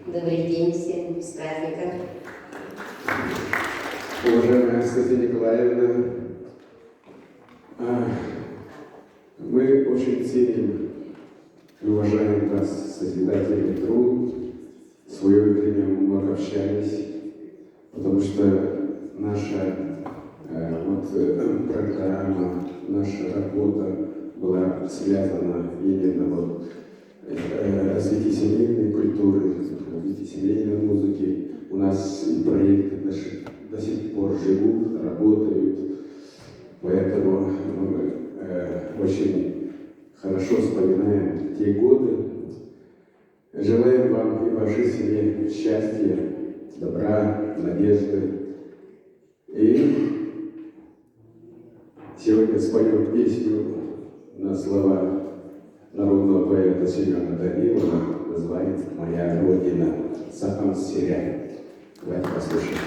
Добрый день всем, с праздником. Уважаемая Анастасия Николаевна, мы очень ценим и уважаем вас, созидательный труд. В свое время мы много общались, потому что наша программа, наша работа была связана именно развитие семейной культуры, развитие семейной музыки. У нас и проекты до сих пор живут, работают, поэтому мы очень хорошо вспоминаем те годы. Желаем вам и вашей семье счастья, добра, надежды. И сегодня споем песню на слова народного поэта Семена Данилова, называется «Моя Родина». Сахам Сиряй. Давайте послушаем.